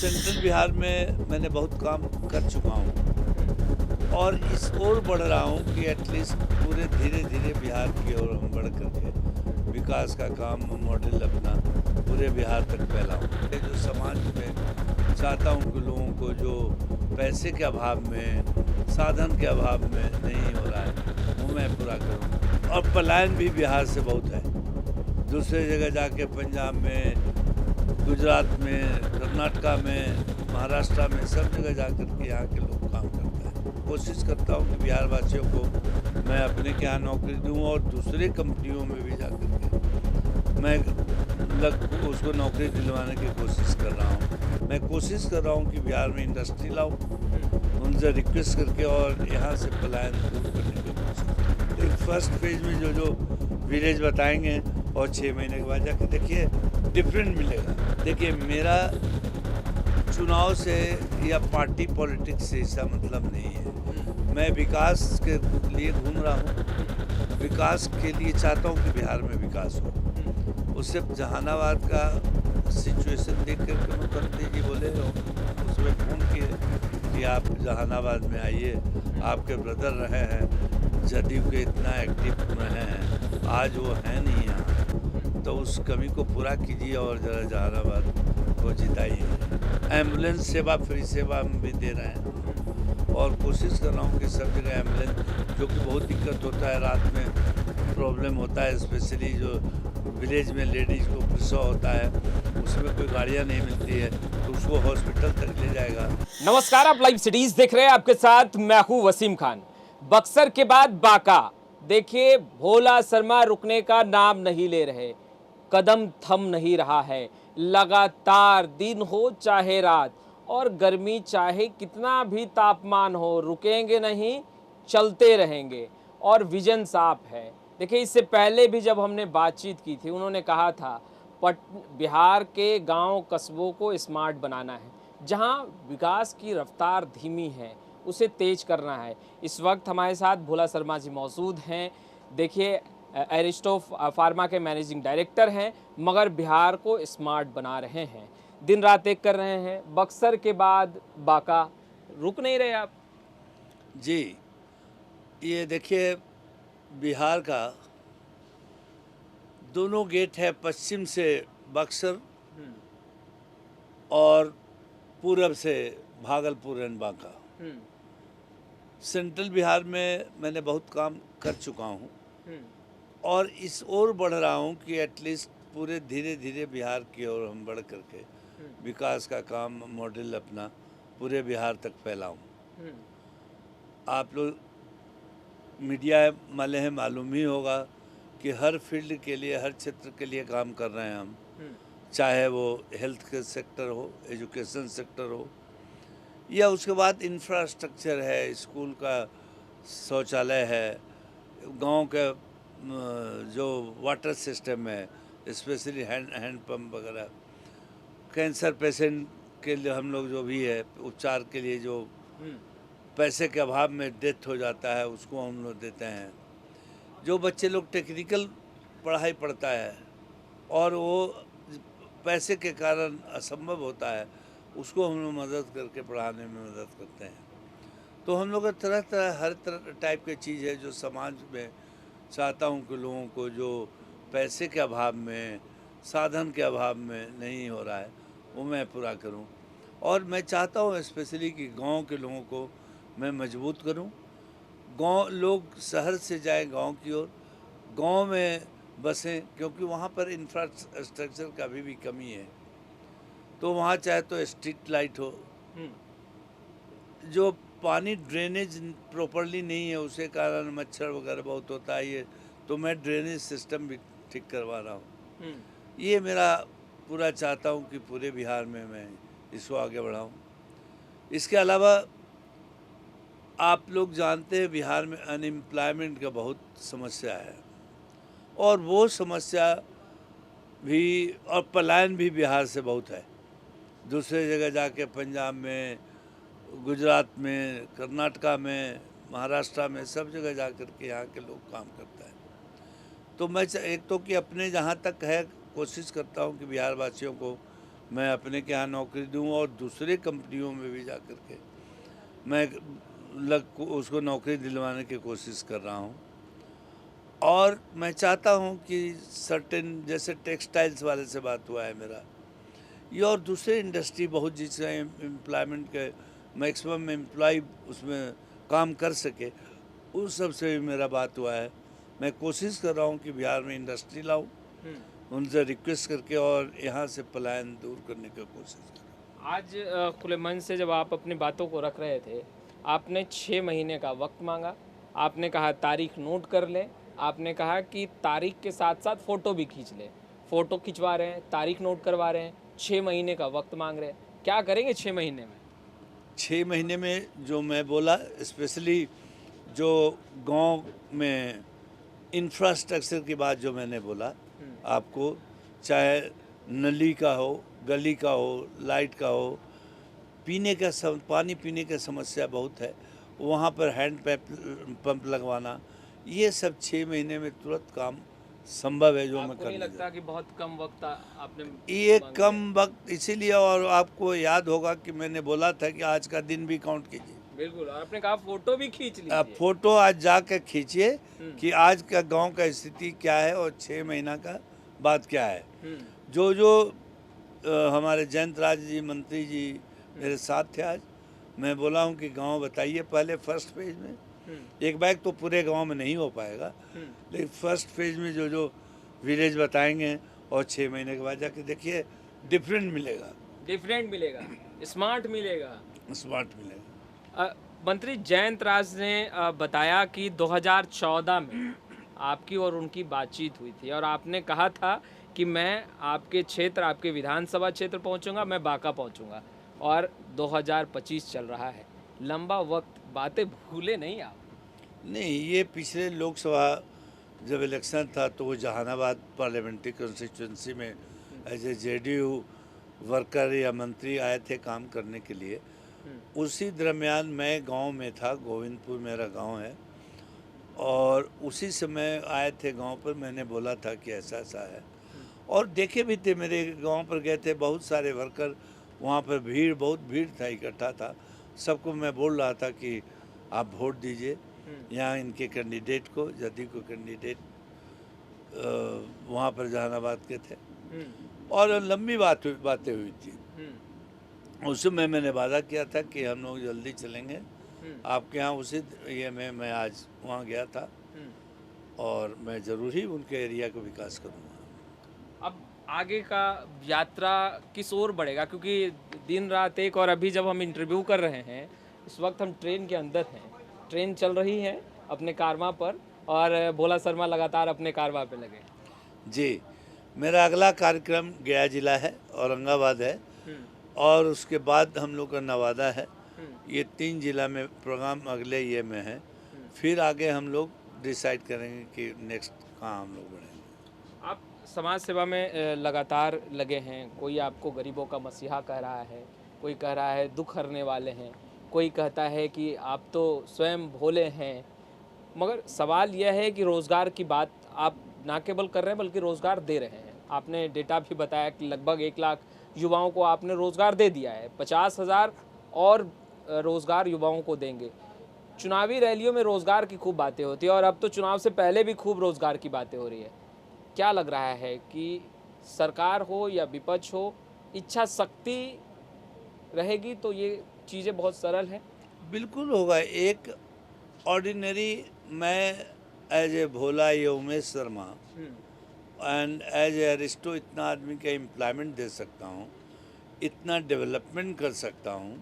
Central Bihar में मैंने बहुत काम कर चुका हूँ और इस ओर बढ़ रहा हूँ कि एटलीस्ट पूरे धीरे धीरे बिहार की ओर हम बढ़ करके विकास का काम मॉडल अपना पूरे बिहार तक फैलाऊँ। ये जो समाज में चाहता हूँ कि लोगों को जो पैसे के अभाव में, साधन के अभाव में नहीं हो रहा है, वो मैं पूरा करूँ। और पलायन भी बिहार से बहुत है, दूसरे जगह जाके पंजाब में, गुजरात में, कर्नाटका में, महाराष्ट्र में, सब जगह जा कर के यहाँ के लोग काम करते हैं। कोशिश करता हूँ कि बिहार वासियों को मैं अपने के यहाँ नौकरी दूँ और दूसरे कंपनियों में भी जा कर के मैं उसको नौकरी दिलवाने की कोशिश कर रहा हूँ। मैं कोशिश कर रहा हूँ कि बिहार में इंडस्ट्री लाऊँ, उनसे रिक्वेस्ट करके और यहाँ से पलायन दूर करने की कोशिश। एक फर्स्ट फेज में जो विलेज बताएंगे और 6 महीने के बाद जाके देखिए डिफरेंट मिलेगा। देखिए, मेरा चुनाव से या पार्टी पॉलिटिक्स से इसका मतलब नहीं है। मैं विकास के लिए घूम रहा हूँ, विकास के लिए चाहता हूँ कि बिहार में विकास हो। उससे जहानाबाद का सिचुएशन देख कर के मुख्यमंत्री जी बोले, उसमें फ़ोन किए कि आप जहानाबाद में आइए, आपके ब्रदर रहे हैं, जदयू के इतना एक्टिव रहे हैं, आज वो हैं नहीं यहाँ, तो उस कमी को पूरा कीजिए और ज़रा जहानाबाद को जिताइए। एम्बुलेंस सेवा, फ्री सेवा हम भी दे रहे हैं और कोशिश कर रहा हूँ कि सब जगह एम्बुलेंस, जो कि बहुत दिक्कत होता है, रात में प्रॉब्लम होता है, स्पेशली जो विलेज में लेडीज़ को प्रसव होता है, उसमें कोई गाड़ियाँ नहीं मिलती है, तो उसको हॉस्पिटल तक ले जाएगा। नमस्कार, आप लाइव सिटीज देख रहे हैं। आपके साथ मैं हूं वसीम खान। बक्सर के बाद बांका, देखिए भोला शर्मा रुकने का नाम नहीं ले रहे, कदम थम नहीं रहा है। लगातार दिन हो चाहे रात और गर्मी चाहे कितना भी तापमान हो, रुकेंगे नहीं, चलते रहेंगे और विजन साफ है। देखिए, इससे पहले भी जब हमने बातचीत की थी, उन्होंने कहा था बिहार के गांव कस्बों को स्मार्ट बनाना है, जहां विकास की रफ्तार धीमी है उसे तेज करना है। इस वक्त हमारे साथ भोला शर्मा जी मौजूद हैं। देखिए, एरिस्टो फार्मा के मैनेजिंग डायरेक्टर हैं, मगर बिहार को स्मार्ट बना रहे हैं, दिन रात एक कर रहे हैं। बक्सर के बाद बांका, रुक नहीं रहे आप। जी, ये देखिए, बिहार का दोनों गेट है, पश्चिम से बक्सर और पूरब से भागलपुर एंड बांका। सेंट्रल बिहार में मैंने बहुत काम कर चुका हूँ और इस ओर बढ़ रहा हूँ कि एटलीस्ट पूरे धीरे धीरे बिहार की ओर हम बढ़ करके विकास का काम मॉडल अपना पूरे बिहार तक फैलाऊँ। आप लोग मीडिया वाले हैं, मालूम ही होगा कि हर फील्ड के लिए, हर क्षेत्र के लिए काम कर रहे हैं हम, चाहे वो हेल्थ के सेक्टर हो, एजुकेशन सेक्टर हो, या उसके बाद इंफ्रास्ट्रक्चर है, स्कूल का शौचालय है, गांव के जो वाटर सिस्टम है, स्पेशली हैंड पंप वगैरह, कैंसर पेशेंट के लिए हम लोग जो भी है उपचार के लिए, जो पैसे के अभाव में डेथ हो जाता है, उसको हम लोग देते हैं। जो बच्चे लोग टेक्निकल पढ़ाई पढ़ता है और वो पैसे के कारण असंभव होता है, उसको हम लोग मदद करके पढ़ाने में मदद करते हैं। तो हम लोग तरह तरह, हर तरह टाइप की चीज़ है जो समाज में चाहता हूँ कि लोगों को जो पैसे के अभाव में, साधन के अभाव में नहीं हो रहा है, वो मैं पूरा करूँ। और मैं चाहता हूँ स्पेशली कि गांव के लोगों को मैं मजबूत करूँ। गांव लोग शहर से जाए गांव की ओर, गांव में बसें, क्योंकि वहाँ पर इंफ्रास्ट्रक्चर का भी कमी है। तो वहाँ चाहे तो स्ट्रीट लाइट हो, जो पानी ड्रेनेज प्रॉपरली नहीं है, उसके कारण मच्छर वगैरह बहुत होता है, ये तो मैं ड्रेनेज सिस्टम भी ठीक करवा रहा हूँ। ये मेरा पूरा चाहता हूँ कि पूरे बिहार में मैं इसको आगे बढ़ाऊँ। इसके अलावा आप लोग जानते हैं बिहार में अनएम्प्लॉयमेंट का बहुत समस्या है और वो समस्या भी, और पलायन भी बिहार से बहुत है, दूसरे जगह जाके पंजाब में, गुजरात में, कर्नाटका में, महाराष्ट्र में, सब जगह जा कर के यहाँ के लोग काम करते हैं। तो मैं एक तो कि अपने जहाँ तक है कोशिश करता हूँ कि बिहार वासियों को मैं अपने के यहाँ नौकरी दूँ और दूसरे कंपनियों में भी जा कर के मैं उसको नौकरी दिलवाने की कोशिश कर रहा हूँ। और मैं चाहता हूँ कि सर्टेन जैसे टेक्सटाइल्स वाले से बात हुआ है मेरा, ये और दूसरे इंडस्ट्री बहुत जिससे एम्प्लॉयमेंट के मैक्सिमम एम्प्लॉय उसमें काम कर सके, उस सब से भी मेरा बात हुआ है। मैं कोशिश कर रहा हूँ कि बिहार में इंडस्ट्री लाऊं, उनसे रिक्वेस्ट करके और यहाँ से पलायन दूर करने की कोशिश करूँ। आज खुले मन से जब आप अपनी बातों को रख रहे थे, आपने 6 महीने का वक्त मांगा, आपने कहा तारीख नोट कर ले, आपने कहा कि तारीख के साथ साथ फ़ोटो भी खींच ले। फ़ोटो खिंचवा रहे हैं, तारीख नोट करवा रहे हैं, 6 महीने का वक्त मांग रहे हैं। क्या करेंगे 6 महीने में? 6 महीने में जो मैं बोला, स्पेशली जो गांव में इंफ्रास्ट्रक्चर की बात जो मैंने बोला आपको, चाहे नली का हो, गली का हो, लाइट का हो, पानी पीने का समस्या बहुत है, वहाँ पर हैंड पंप लगवाना, ये सब 6 महीने में तुरंत काम संभव है जो मैं आपको कर नहीं लूँगा। लगता कि बहुत कम वक्त आपने ये मांगा है? कम वक्त इसीलिए, और आपको याद होगा कि मैंने बोला था कि आज का दिन भी काउंट कीजिए। बिल्कुल, और आपने कहा फ़ोटो भी खींच आप लीजिए। फोटो आज जाकर खींचिए कि आज का गांव का स्थिति क्या है और 6 महीना का बात क्या है। जो जो हमारे जयंत राज जी मंत्री जी मेरे साथ थे आज, मैं बोला हूं कि गांव बताइए पहले फर्स्ट फेज में, एक बैग तो पूरे गांव में नहीं हो पाएगा, लेकिन फर्स्ट फेज में जो जो विलेज बताएंगे और 6 महीने के बाद जाके देखिए डिफरेंट मिलेगा, डिफरेंट मिलेगा, स्मार्ट मिलेगा। स्मार्ट मिलेगा। मंत्री जयंत राज ने बताया कि 2014 में आपकी और उनकी बातचीत हुई थी और आपने कहा था कि मैं आपके क्षेत्र, आपके विधानसभा क्षेत्र पहुंचूंगा, मैं बांका पहुंचूंगा, और 2025 चल रहा है, लंबा वक्त, बातें भूले नहीं आप? नहीं, ये पिछले लोकसभा जब इलेक्शन था तो वो जहानाबाद पार्लियामेंट्री कंस्टिट्यूंसी में एज ए जेडीयू वर्कर या मंत्री आए थे काम करने के लिए। उसी दरमियान मैं गांव में था, गोविंदपुर मेरा गांव है, और उसी समय आए थे गांव पर, मैंने बोला था कि ऐसा ऐसा है, और देखे भी थे, मेरे गांव पर गए थे, बहुत सारे वर्कर वहां पर, बहुत भीड़ था, इकट्ठा था, सबको मैं बोल रहा था कि आप वोट दीजिए यहाँ इनके कैंडिडेट को, जदयू को कैंडिडेट वहाँ पर जहानाबाद के थे, और लंबी बातें हुई थी। उस समय मैंने वादा किया था कि हम लोग जल्दी चलेंगे आपके यहाँ, उसी ये मैं आज वहाँ गया था और मैं ज़रूर ही उनके एरिया का विकास करूँगा। अब आगे का यात्रा किस ओर बढ़ेगा, क्योंकि दिन रात एक, और अभी जब हम इंटरव्यू कर रहे हैं इस वक्त हम ट्रेन के अंदर हैं, ट्रेन चल रही है अपने कारवां पर और भोला शर्मा लगातार अपने कारवां पे लगे। जी, मेरा अगला कार्यक्रम गया जिला है, औरंगाबाद है, और उसके बाद हम लोग का नवादा है। ये 3 जिला में प्रोग्राम अगले ये में है, फिर आगे हम लोग डिसाइड करेंगे कि नेक्स्ट कहाँ हम लोग बढ़ेंगे। आप समाज सेवा में लगातार लगे हैं, कोई आपको गरीबों का मसीहा कह रहा है, कोई कह रहा है दुख हरने वाले हैं, कोई कहता है कि आप तो स्वयं भोले हैं, मगर सवाल यह है कि रोज़गार की बात आप ना केवल कर रहे हैं बल्कि रोज़गार दे रहे हैं। आपने डेटा भी बताया कि लगभग 1 लाख युवाओं को आपने रोज़गार दे दिया है, 50,000 और रोज़गार युवाओं को देंगे। चुनावी रैलियों में रोज़गार की खूब बातें होती है और अब तो चुनाव से पहले भी खूब रोज़गार की बातें हो रही है। क्या लग रहा है कि सरकार हो या विपक्ष हो, इच्छा शक्ति रहेगी तो ये चीज़ें बहुत सरल हैं? बिल्कुल होगा। एक ऑर्डिनरी, मैं एज ए भोला या Umesh Sharma and as a aristo इतना आदमी का एम्प्लॉयमेंट दे सकता हूँ, इतना डेवलपमेंट कर सकता हूँ,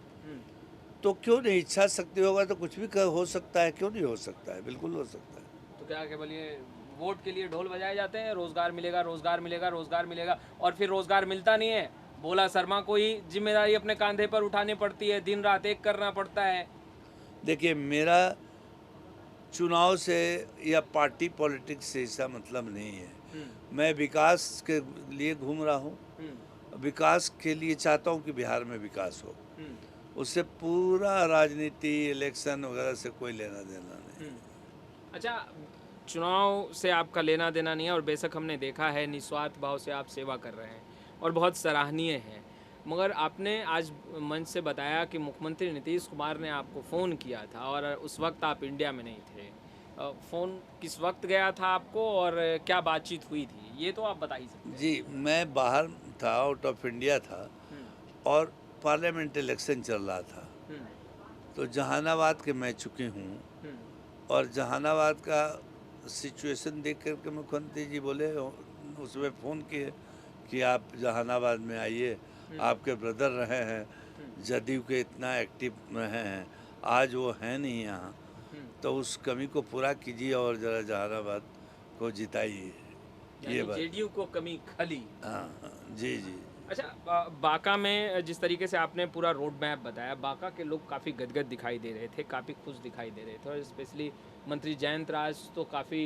तो क्यों नहीं, इच्छा शक्ति होगा तो कुछ भी हो सकता है, क्यों नहीं हो सकता है, बिल्कुल हो सकता है। तो क्या केवल ये वोट के लिए ढोल बजाए जाते हैं, रोज़गार मिलेगा, रोज़गार मिलेगा, रोज़गार मिलेगा, और फिर रोज़गार मिलता नहीं है? भोला शर्मा को ही जिम्मेदारी अपने कंधे पर उठानी पड़ती है, दिन रात एक करना पड़ता है। देखिए, मेरा चुनाव से या पार्टी पॉलिटिक्स से इसका मतलब नहीं है। मैं विकास के लिए घूम रहा हूँ, विकास के लिए चाहता हूँ कि बिहार में विकास हो, उससे पूरा राजनीति, इलेक्शन वगैरह से कोई लेना देना नहीं। अच्छा, चुनाव से आपका लेना देना नहीं है और बेशक हमने देखा है निस्वार्थ भाव से आप सेवा कर रहे हैं और बहुत सराहनीय है, मगर आपने आज मंच से बताया कि मुख्यमंत्री नीतीश कुमार ने आपको फ़ोन किया था और उस वक्त आप इंडिया में नहीं थे। फ़ोन किस वक्त गया था आपको और क्या बातचीत हुई थी, ये तो आप बता ही सकते हैं। जी, मैं बाहर था, आउट ऑफ इंडिया था हम्म, और पार्लियामेंट इलेक्शन चल रहा था। हम्म, तो जहानाबाद के मैं चुके हूँ हम्म, और जहानाबाद का सिचुएशन देख कर के मुख्यमंत्री जी बोले, उसमें फ़ोन किए कि आप जहानाबाद में आइए, आपके ब्रदर रहे हैं, जदयू के इतना एक्टिव रहे हैं, आज वो हैं नहीं यहाँ, तो उस कमी को पूरा कीजिए और ज़रा जहानाबाद को जिताइए। ये यानी बात। जेडीयू को कमी खली। हाँ हाँ, जी जी। अच्छा, बांका में जिस तरीके से आपने पूरा रोड मैप बताया, बांका के लोग काफ़ी गदगद दिखाई दे रहे थे, काफ़ी खुश दिखाई दे रहे थे और स्पेशली मंत्री जयंत राज तो काफ़ी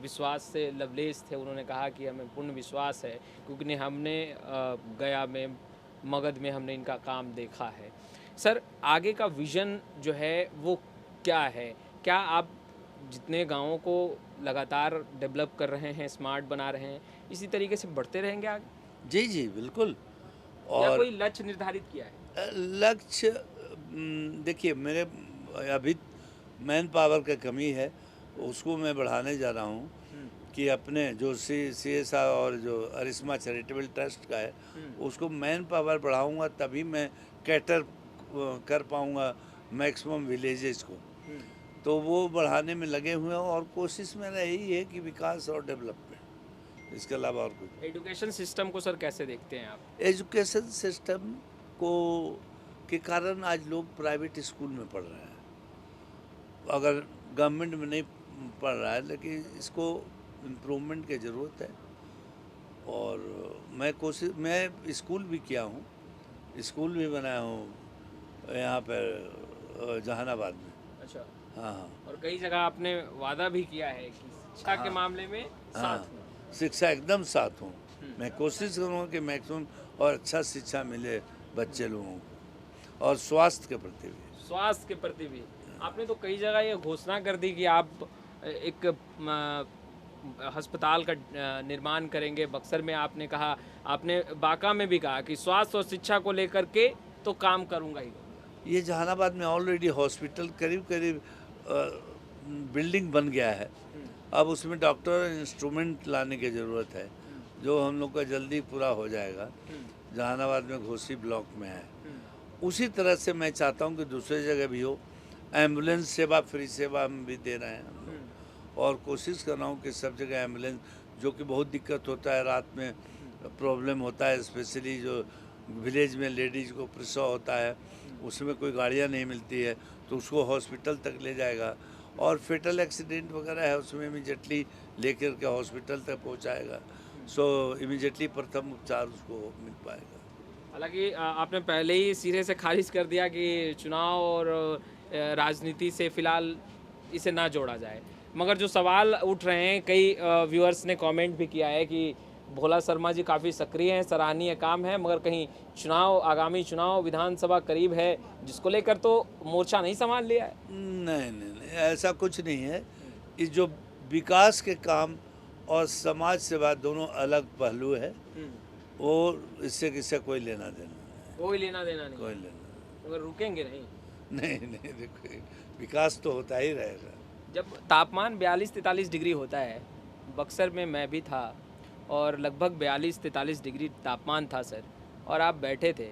विश्वास से लवलेश थे। उन्होंने कहा कि हमें पूर्ण विश्वास है क्योंकि हमने गया में, मगध में हमने इनका काम देखा है। सर, आगे का विज़न जो है वो क्या है? क्या आप जितने गाँवों को लगातार डेवलप कर रहे हैं, स्मार्ट बना रहे हैं, इसी तरीके से बढ़ते रहेंगे आगे? जी जी बिल्कुल। या और कोई लक्ष्य निर्धारित किया है? लक्ष्य देखिए, मेरे अभी मैन पावर की कमी है, उसको मैं बढ़ाने जा रहा हूँ कि अपने जो CSR और जो अरिस्मा चैरिटेबल ट्रस्ट का है, उसको मैन पावर बढ़ाऊँगा तभी मैं कैटर कर पाऊँगा मैक्सिमम विलेजेस को। तो वो बढ़ाने में लगे हुए हैं और कोशिश मेरा यही है कि विकास और डेवलपमेंट, इसके अलावा और कुछ। एजुकेशन सिस्टम को सर कैसे देखते हैं आप? एजुकेशन सिस्टम को के कारण आज लोग प्राइवेट स्कूल में पढ़ रहे हैं, अगर गवर्नमेंट में नहीं पढ़ रहा है, लेकिन इसको इम्प्रूवमेंट की ज़रूरत है। और मैं स्कूल भी किया हूँ, स्कूल भी बनाया हूँ यहाँ पर जहानाबाद में। अच्छा। हाँ हाँ और कई जगह आपने वादा भी किया है कि शिक्षा के मामले में साथ हाँ, में। शिक्षा एकदम साथ हूँ। मैं कोशिश करूँगा कि मैक्सिमम और अच्छा शिक्षा मिले बच्चे लोगों को, और स्वास्थ्य के प्रति भी। स्वास्थ्य के प्रति भी आपने तो कई जगह ये घोषणा कर दी कि आप एक अस्पताल का निर्माण करेंगे। बक्सर में आपने कहा, आपने बांका में भी कहा कि स्वास्थ्य और शिक्षा को लेकर के तो काम करूंगा ही करूंगा। ये जहानाबाद में ऑलरेडी हॉस्पिटल करीब करीब बिल्डिंग बन गया है, अब उसमें डॉक्टर और इंस्ट्रूमेंट लाने की ज़रूरत है, जो हम लोग का जल्दी पूरा हो जाएगा। जहानाबाद में घोसी ब्लॉक में है। उसी तरह से मैं चाहता हूँ कि दूसरी जगह भी हो। एम्बुलेंस सेवा, फ्री सेवा हम भी दे रहे हैं हम लोग, और कोशिश कर रहा हूँ कि सब जगह एम्बुलेंस, जो कि बहुत दिक्कत होता है, रात में प्रॉब्लम होता है, स्पेशली जो विलेज में लेडीज़ को प्रसव होता है, उसमें कोई गाड़ियाँ नहीं मिलती है, तो उसको हॉस्पिटल तक ले जाएगा, और फेटल एक्सीडेंट वगैरह है उसमें इमीडिएटली लेकर के हॉस्पिटल तक पहुँचाएगा, सो इमीडिएटली प्रथम उपचार उसको मिल पाएगा। हालांकि आपने पहले ही सिरे से खारिज कर दिया कि चुनाव और राजनीति से फिलहाल इसे ना जोड़ा जाए, मगर जो सवाल उठ रहे हैं, कई व्यूअर्स ने कमेंट भी किया है कि भोला शर्मा जी काफ़ी सक्रिय हैं, सराहनीय काम है, मगर कहीं चुनाव, आगामी चुनाव विधानसभा करीब है, जिसको लेकर तो मोर्चा नहीं संभाल लिया है? नहीं नहीं नहीं, ऐसा कुछ नहीं है। ये जो विकास के काम और समाज सेवा दोनों अलग पहलू है, वो इससे किससे कोई लेना देना नहीं, कोई लेना देना नहीं, कोई लेना मगर रुकेंगे नहीं। नहीं नहीं। देखो, विकास तो होता ही रहेगा। जब तापमान 42-43 डिग्री होता है, बक्सर में मैं भी था और लगभग 42-43 डिग्री तापमान था सर, और आप बैठे थे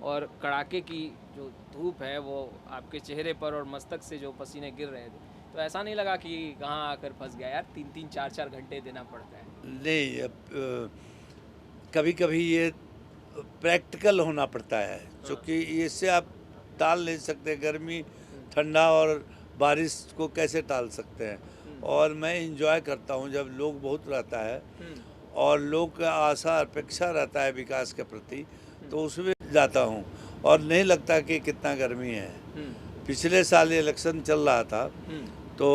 और कड़ाके की जो धूप है वो आपके चेहरे पर और मस्तक से जो पसीने गिर रहे थे, तो ऐसा नहीं लगा कि कहाँ आकर फंस गया यार, 3-3 4-4 घंटे देना पड़ता है? नहीं, अब कभी कभी ये प्रैक्टिकल होना पड़ता है, क्योंकि इससे आप टाल नहीं सकते। गर्मी, ठंडा और बारिश को कैसे टाल सकते हैं। और मैं इंजॉय करता हूँ जब लोग बहुत रहता है और लोग का आशा अपेक्षा रहता है विकास के प्रति, तो उसमें जाता हूँ और नहीं लगता कि कितना गर्मी है। पिछले साल इलेक्शन चल रहा था, तो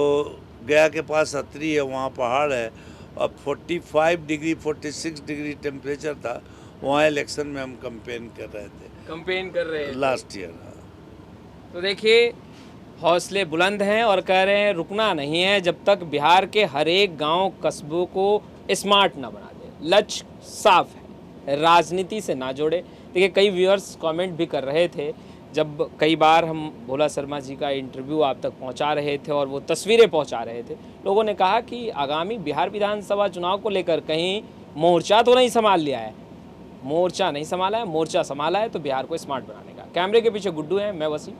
गया के पास अतरी है, वहाँ पहाड़ है, अब 45 डिग्री 46 डिग्री टेम्परेचर था, वहाँ इलेक्शन में हम कैंपेन कर रहे थे, कंपेन कर रहे हैं लास्ट ईयर। तो देखिए, हौसले बुलंद हैं और कह रहे हैं रुकना नहीं है जब तक बिहार के हर एक गांव कस्बों को स्मार्ट ना बना दे। लक्ष्य साफ है, राजनीति से ना जोड़े, देखिए कई व्यूअर्स कमेंट भी कर रहे थे, जब कई बार हम भोला शर्मा जी का इंटरव्यू आप तक पहुंचा रहे थे और वो तस्वीरें पहुंचा रहे थे, लोगों ने कहा कि आगामी बिहार विधानसभा चुनाव को लेकर कहीं मोर्चा तो नहीं संभाल लिया है। मोर्चा नहीं संभाला है, मोर्चा संभाला है तो बिहार को स्मार्ट बनाने का। कैमरे के पीछे गुड्डू हैं, मैं वसीम।